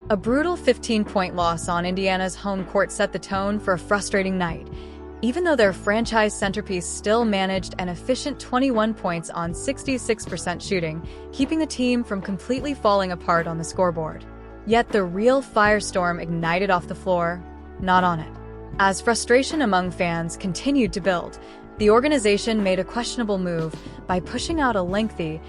A brutal 15-point loss on Indiana's home court set the tone for a frustrating night, even though their franchise centerpiece still managed an efficient 21 points on 66% shooting, keeping the team from completely falling apart on the scoreboard. Yet the real firestorm ignited off the floor, not on it. As frustration among fans continued to build, the organization made a questionable move by pushing out a lengthy,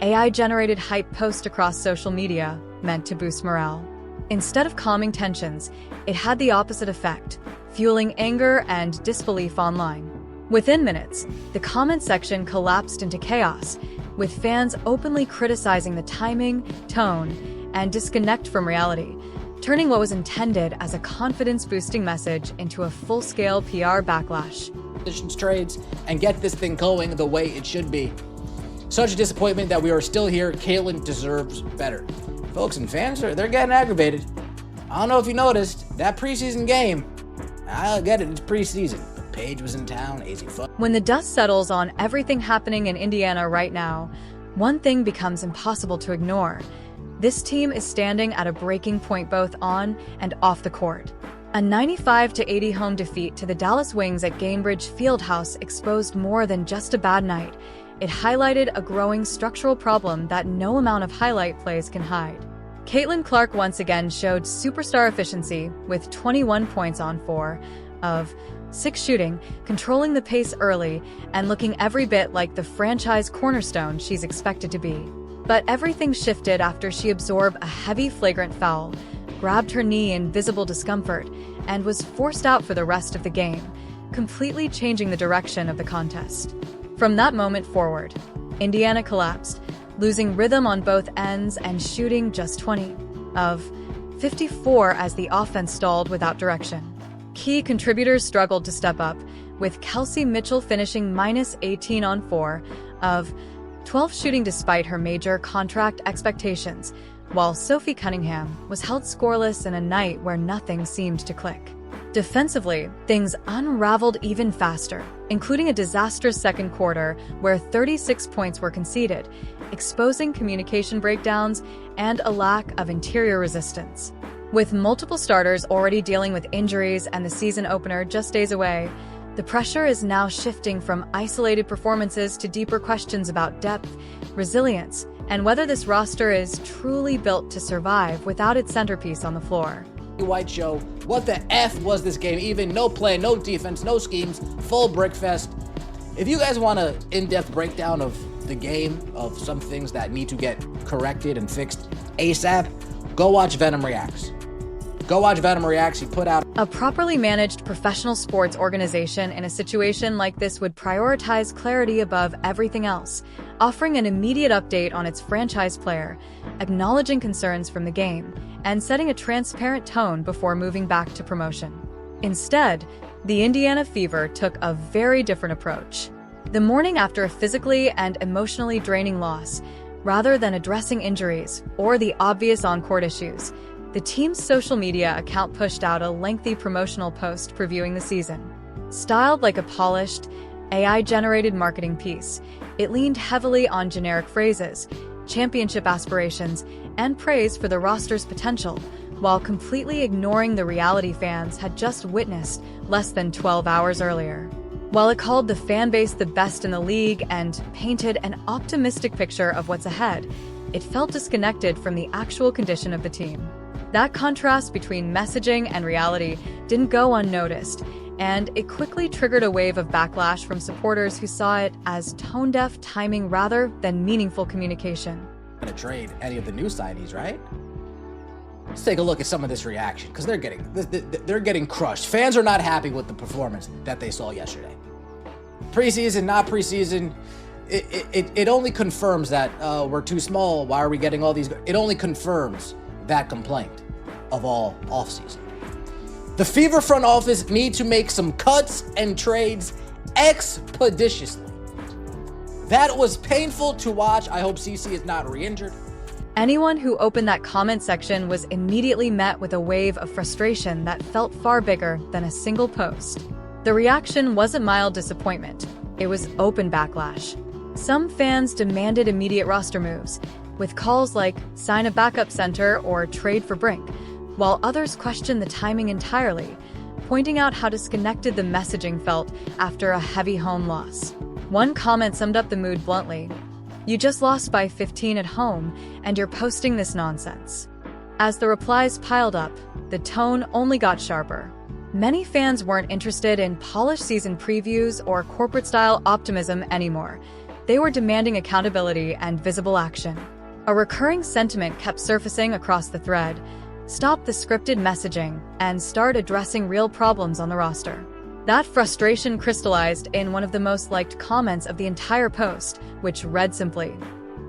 AI-generated hype post across social media meant to boost morale. Instead of calming tensions, it had the opposite effect, fueling anger and disbelief online. Within minutes, the comment section collapsed into chaos, with fans openly criticizing the timing, tone, and disconnect from reality, turning what was intended as a confidence-boosting message into a full-scale PR backlash. Trades and get this thing going the way it should be. Such a disappointment that we are still here. Caitlin deserves better. Folks and fans, they're getting aggravated. I don't know if you noticed, that preseason game, I get it, it's preseason, but Paige was in town, AZ fun. When the dust settles on everything happening in Indiana right now, one thing becomes impossible to ignore. This team is standing at a breaking point both on and off the court. A 95-80 home defeat to the Dallas Wings at Gainbridge Fieldhouse exposed more than just a bad night. It highlighted a growing structural problem that no amount of highlight plays can hide. Caitlin Clark once again showed superstar efficiency with 21 points on 4 of 6 shooting, controlling the pace early and looking every bit like the franchise cornerstone she's expected to be. But everything shifted after she absorbed a heavy flagrant foul, grabbed her knee in visible discomfort, and was forced out for the rest of the game, completely changing the direction of the contest. From that moment forward, Indiana collapsed, losing rhythm on both ends and shooting just 20 of 54 as the offense stalled without direction. Key contributors struggled to step up, with Kelsey Mitchell finishing -18 on 4 of 12 shooting despite her major contract expectations, while Sophie Cunningham was held scoreless in a night where nothing seemed to click. Defensively, things unraveled even faster, including a disastrous second quarter where 36 points were conceded, exposing communication breakdowns and a lack of interior resistance. With multiple starters already dealing with injuries and the season opener just days away, the pressure is now shifting from isolated performances to deeper questions about depth, resilience, and whether this roster is truly built to survive without its centerpiece on the floor. White show, what the F was this game? Even no play, no defense, no schemes, full brick fest. If you guys want an in-depth breakdown of the game, of some things that need to get corrected and fixed ASAP, go watch Venom Reacts. Go watch Venom Reacts. He put out a properly managed professional sports organization in a situation like this would prioritize clarity above everything else, offering an immediate update on its franchise player, acknowledging concerns from the game, and setting a transparent tone before moving back to promotion. Instead, the Indiana Fever took a very different approach. The morning after a physically and emotionally draining loss, rather than addressing injuries or the obvious on-court issues, the team's social media account pushed out a lengthy promotional post previewing the season. Styled like a polished, AI-generated marketing piece, it leaned heavily on generic phrases, championship aspirations, and praise for the roster's potential, while completely ignoring the reality fans had just witnessed less than 12 hours earlier. While it called the fan base the best in the league and painted an optimistic picture of what's ahead, it felt disconnected from the actual condition of the team. That contrast between messaging and reality didn't go unnoticed, and it quickly triggered a wave of backlash from supporters who saw it as tone-deaf timing rather than meaningful communication. To trade any of the new signees, right? Let's take a look at some of this reaction, because they're getting crushed. Fans are not happy with the performance that they saw yesterday. Preseason, not preseason, it only confirms that we're too small. Why are we getting all these? It only confirms that complaint of all offseason. The Fever front office need to make some cuts and trades expeditiously. That was painful to watch. I hope CC is not re-injured. Anyone who opened that comment section was immediately met with a wave of frustration that felt far bigger than a single post. The reaction wasn't mild disappointment. It was open backlash. Some fans demanded immediate roster moves, with calls like sign a backup center or trade for Brink, while others questioned the timing entirely, pointing out how disconnected the messaging felt after a heavy home loss. One comment summed up the mood bluntly: "You just lost by 15 at home, and you're posting this nonsense." As the replies piled up, the tone only got sharper. Many fans weren't interested in polished season previews or corporate-style optimism anymore. They were demanding accountability and visible action. A recurring sentiment kept surfacing across the thread: stop the scripted messaging and start addressing real problems on the roster. That frustration crystallized in one of the most liked comments of the entire post, which read simply,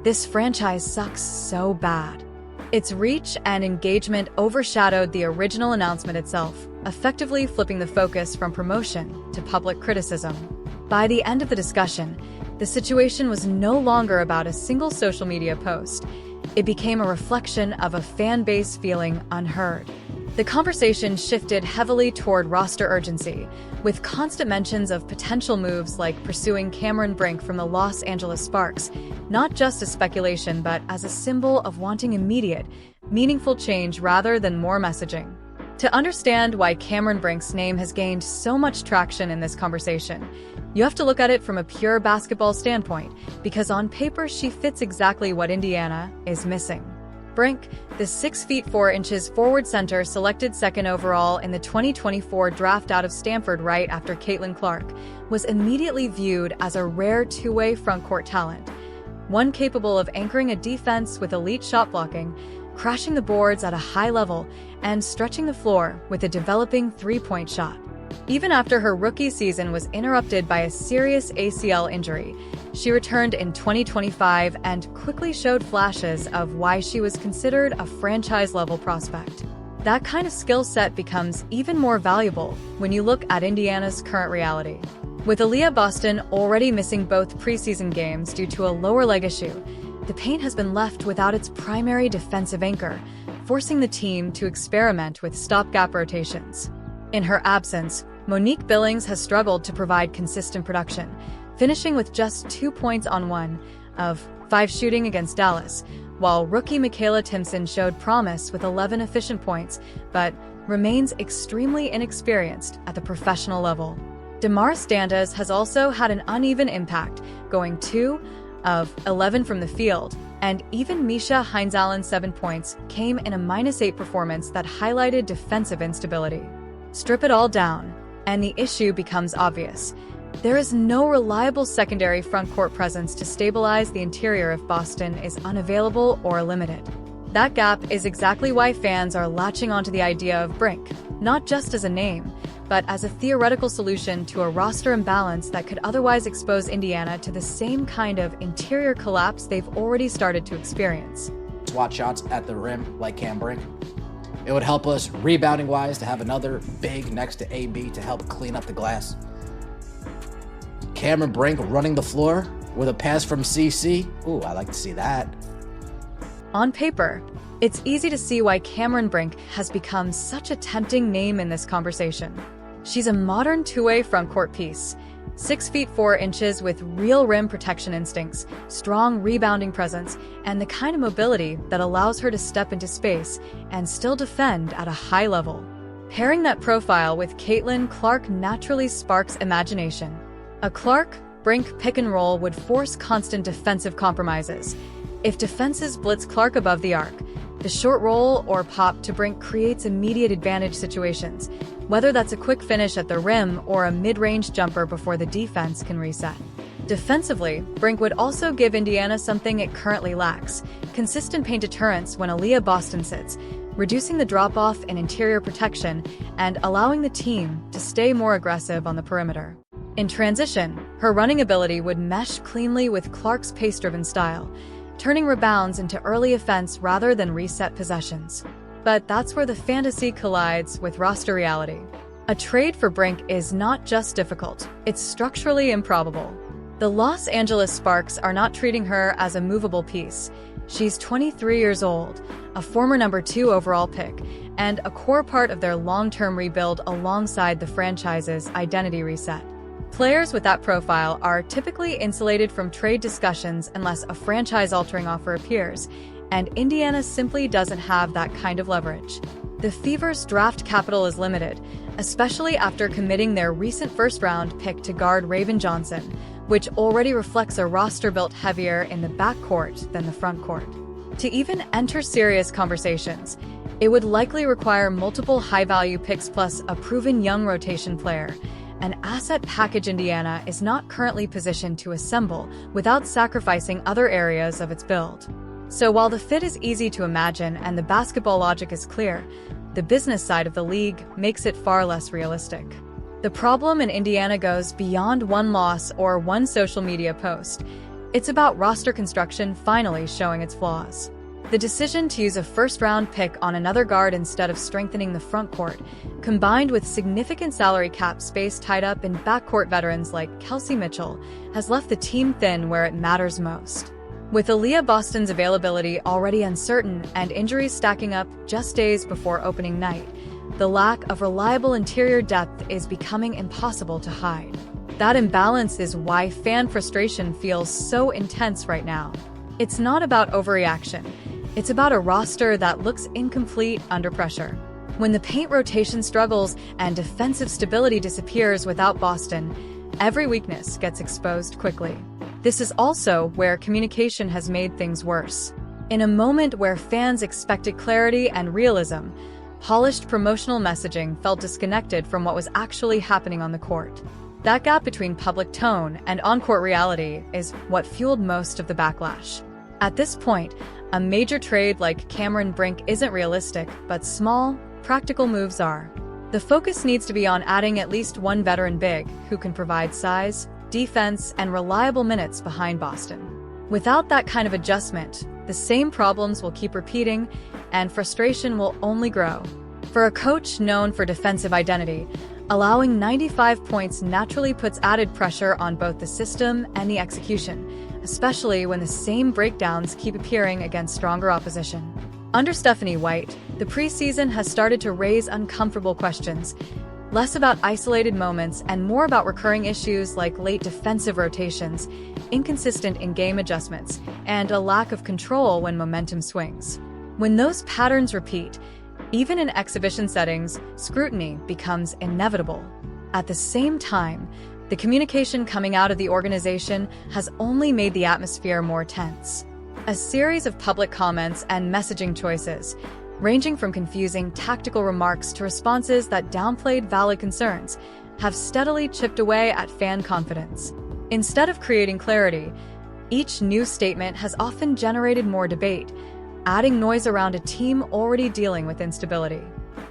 "This franchise sucks so bad." Its reach and engagement overshadowed the original announcement itself, effectively flipping the focus from promotion to public criticism. By the end of the discussion, the situation was no longer about a single social media post. It became a reflection of a fan base feeling unheard. The conversation shifted heavily toward roster urgency, with constant mentions of potential moves like pursuing Cameron Brink from the Los Angeles Sparks, not just as speculation but as a symbol of wanting immediate, meaningful change rather than more messaging. To understand why Cameron Brink's name has gained so much traction in this conversation, you have to look at it from a pure basketball standpoint, because on paper she fits exactly what Indiana is missing. Brink, the 6'4" forward center selected second overall in the 2024 draft out of Stanford right after Caitlin Clark, was immediately viewed as a rare two-way frontcourt talent, one capable of anchoring a defense with elite shot blocking, crashing the boards at a high level, and stretching the floor with a developing three-point shot. Even after her rookie season was interrupted by a serious ACL injury, she returned in 2025 and quickly showed flashes of why she was considered a franchise-level prospect. That kind of skill set becomes even more valuable when you look at Indiana's current reality. With Aaliyah Boston already missing both preseason games due to a lower leg issue, the Paint has been left without its primary defensive anchor, forcing the team to experiment with stopgap rotations. In her absence, Monique Billings has struggled to provide consistent production, finishing with just 2 points on 1 of 5 shooting against Dallas, while rookie Michaela Timpson showed promise with 11 efficient points, but remains extremely inexperienced at the professional level. DeMar Standas has also had an uneven impact, going 2 of 11 from the field, and even Misha Heinz-Allen's 7 points came in a -8 performance that highlighted defensive instability. Strip it all down, and the issue becomes obvious. There is no reliable secondary frontcourt presence to stabilize the interior if Boston is unavailable or limited. That gap is exactly why fans are latching onto the idea of Brink, not just as a name, but as a theoretical solution to a roster imbalance that could otherwise expose Indiana to the same kind of interior collapse they've already started to experience. Swat shots at the rim like Cam Brink. It would help us rebounding-wise to have another big next to AB to help clean up the glass. Cameron Brink running the floor with a pass from CC. Ooh, I like to see that. On paper, it's easy to see why Cameron Brink has become such a tempting name in this conversation. She's a modern two-way frontcourt piece, 6'4" with real rim protection instincts, strong rebounding presence, and the kind of mobility that allows her to step into space and still defend at a high level. Pairing that profile with Caitlin Clark naturally sparks imagination. A Clark-Brink pick and roll would force constant defensive compromises. If defenses blitz Clark above the arc, the short roll or pop to Brink creates immediate advantage situations, whether that's a quick finish at the rim or a mid-range jumper before the defense can reset. Defensively, Brink would also give Indiana something it currently lacks: consistent paint deterrence when Aaliyah Boston sits, reducing the drop-off in interior protection and allowing the team to stay more aggressive on the perimeter. In transition, her running ability would mesh cleanly with Clark's pace-driven style, turning rebounds into early offense rather than reset possessions. But that's where the fantasy collides with roster reality. A trade for Brink is not just difficult, it's structurally improbable. The Los Angeles Sparks are not treating her as a movable piece. She's 23 years old, a former number 2 overall pick, and a core part of their long-term rebuild alongside the franchise's identity reset. Players with that profile are typically insulated from trade discussions unless a franchise-altering offer appears, and Indiana simply doesn't have that kind of leverage. The Fever's draft capital is limited, especially after committing their recent first-round pick to guard Raven Johnson, which already reflects a roster built heavier in the backcourt than the frontcourt. To even enter serious conversations, it would likely require multiple high-value picks plus a proven young rotation player, an asset package Indiana is not currently positioned to assemble without sacrificing other areas of its build. So while the fit is easy to imagine and the basketball logic is clear, the business side of the league makes it far less realistic. The problem in Indiana goes beyond one loss or one social media post. It's about roster construction finally showing its flaws. The decision to use a first-round pick on another guard instead of strengthening the frontcourt, combined with significant salary cap space tied up in backcourt veterans like Kelsey Mitchell, has left the team thin where it matters most. With Aaliyah Boston's availability already uncertain and injuries stacking up just days before opening night, the lack of reliable interior depth is becoming impossible to hide. That imbalance is why fan frustration feels so intense right now. It's not about overreaction. It's about a roster that looks incomplete under pressure. When the paint rotation struggles and defensive stability disappears without Boston, every weakness gets exposed quickly. This is also where communication has made things worse. In a moment where fans expected clarity and realism, polished promotional messaging felt disconnected from what was actually happening on the court. That gap between public tone and on-court reality is what fueled most of the backlash. At this point, a major trade like Cameron Brink isn't realistic, but small, practical moves are. The focus needs to be on adding at least one veteran big who can provide size, defense, and reliable minutes behind Boston. Without that kind of adjustment, the same problems will keep repeating, and frustration will only grow. For a coach known for defensive identity, allowing 95 points naturally puts added pressure on both the system and the execution, especially when the same breakdowns keep appearing against stronger opposition. Under Stephanie White, the preseason has started to raise uncomfortable questions, less about isolated moments and more about recurring issues like late defensive rotations, inconsistent in-game adjustments, and a lack of control when momentum swings. When those patterns repeat, even in exhibition settings, scrutiny becomes inevitable. At the same time, the communication coming out of the organization has only made the atmosphere more tense. A series of public comments and messaging choices, ranging from confusing tactical remarks to responses that downplayed valid concerns, have steadily chipped away at fan confidence. Instead of creating clarity, each new statement has often generated more debate, adding noise around a team already dealing with instability.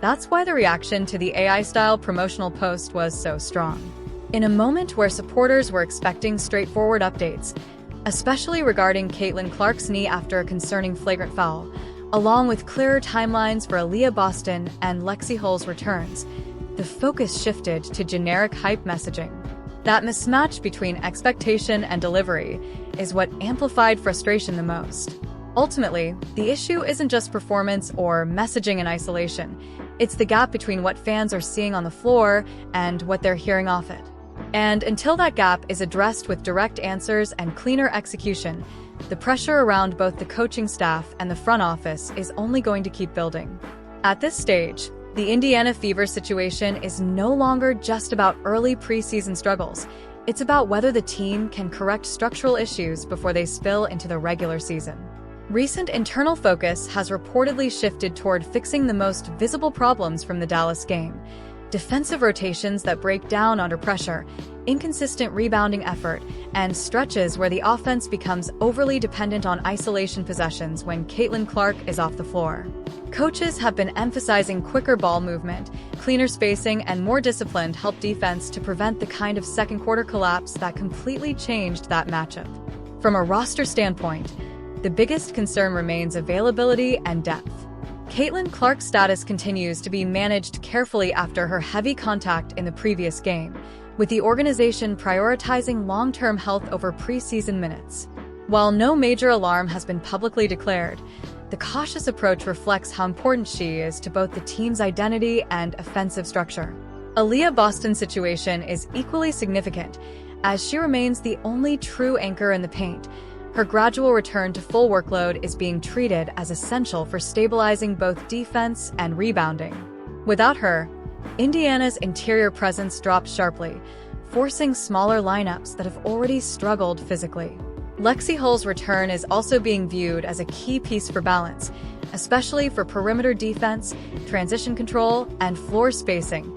That's why the reaction to the AI-style promotional post was so strong. In a moment where supporters were expecting straightforward updates, especially regarding Caitlin Clark's knee after a concerning flagrant foul, along with clearer timelines for Aaliyah Boston and Lexi Hull's returns, the focus shifted to generic hype messaging. That mismatch between expectation and delivery is what amplified frustration the most. Ultimately, the issue isn't just performance or messaging in isolation. It's the gap between what fans are seeing on the floor and what they're hearing off it. And until that gap is addressed with direct answers and cleaner execution, the pressure around both the coaching staff and the front office is only going to keep building. At this stage, the Indiana Fever situation is no longer just about early preseason struggles. It's about whether the team can correct structural issues before they spill into the regular season. Recent internal focus has reportedly shifted toward fixing the most visible problems from the Dallas game: defensive rotations that break down under pressure, inconsistent rebounding effort, and stretches where the offense becomes overly dependent on isolation possessions when Caitlin Clark is off the floor. Coaches have been emphasizing quicker ball movement, cleaner spacing, and more disciplined help defense to prevent the kind of second-quarter collapse that completely changed that matchup. From a roster standpoint, the biggest concern remains availability and depth. Caitlin Clark's status continues to be managed carefully after her heavy contact in the previous game, with the organization prioritizing long-term health over preseason minutes. While no major alarm has been publicly declared, the cautious approach reflects how important she is to both the team's identity and offensive structure. Aaliyah Boston's situation is equally significant, as she remains the only true anchor in the paint. Her gradual return to full workload is being treated as essential for stabilizing both defense and rebounding. Without her, Indiana's interior presence dropped sharply, forcing smaller lineups that have already struggled physically. Lexi Hull's return is also being viewed as a key piece for balance, especially for perimeter defense, transition control, and floor spacing,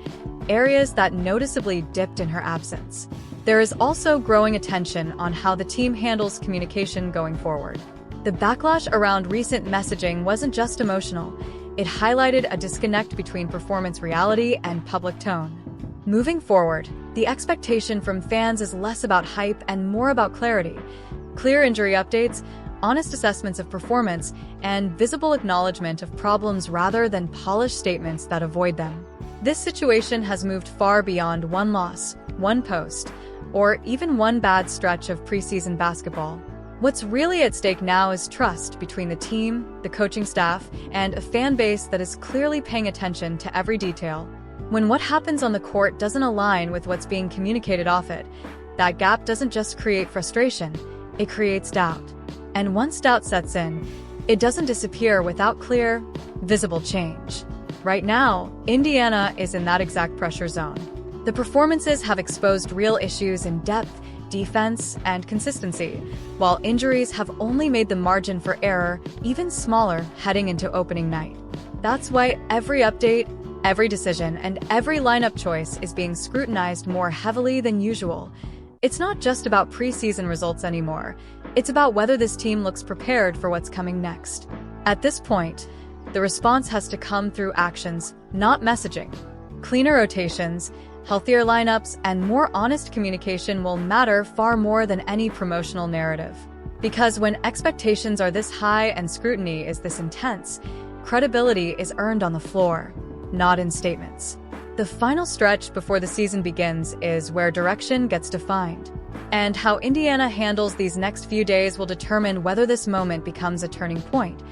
areas that noticeably dipped in her absence. There is also growing attention on how the team handles communication going forward. The backlash around recent messaging wasn't just emotional, it highlighted a disconnect between performance reality and public tone. Moving forward, the expectation from fans is less about hype and more about clarity. Clear injury updates, honest assessments of performance, and visible acknowledgement of problems rather than polished statements that avoid them. This situation has moved far beyond one loss, one post, or even one bad stretch of preseason basketball. What's really at stake now is trust between the team, the coaching staff, and a fan base that is clearly paying attention to every detail. When what happens on the court doesn't align with what's being communicated off it, that gap doesn't just create frustration, it creates doubt. And once doubt sets in, it doesn't disappear without clear, visible change. Right now, Indiana is in that exact pressure zone. The performances have exposed real issues in depth, defense, and consistency, while injuries have only made the margin for error even smaller heading into opening night. That's why every update, every decision, and every lineup choice is being scrutinized more heavily than usual. It's not just about preseason results anymore. It's about whether this team looks prepared for what's coming next. At this point, the response has to come through actions, not messaging. Cleaner rotations, healthier lineups, and more honest communication will matter far more than any promotional narrative. Because when expectations are this high and scrutiny is this intense, credibility is earned on the floor, not in statements. The final stretch before the season begins is where direction gets defined. And how Indiana handles these next few days will determine whether this moment becomes a turning point,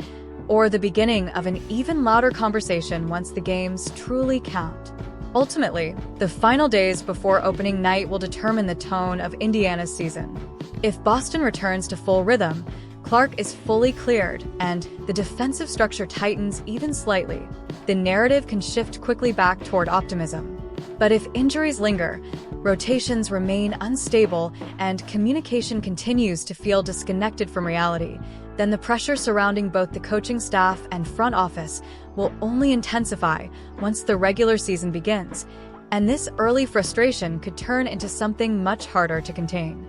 or the beginning of an even louder conversation once the games truly count. Ultimately, the final days before opening night will determine the tone of Indiana's season. If Boston returns to full rhythm, Clark is fully cleared, and the defensive structure tightens even slightly, the narrative can shift quickly back toward optimism. But if injuries linger, rotations remain unstable, and communication continues to feel disconnected from reality, then the pressure surrounding both the coaching staff and front office will only intensify once the regular season begins, and this early frustration could turn into something much harder to contain.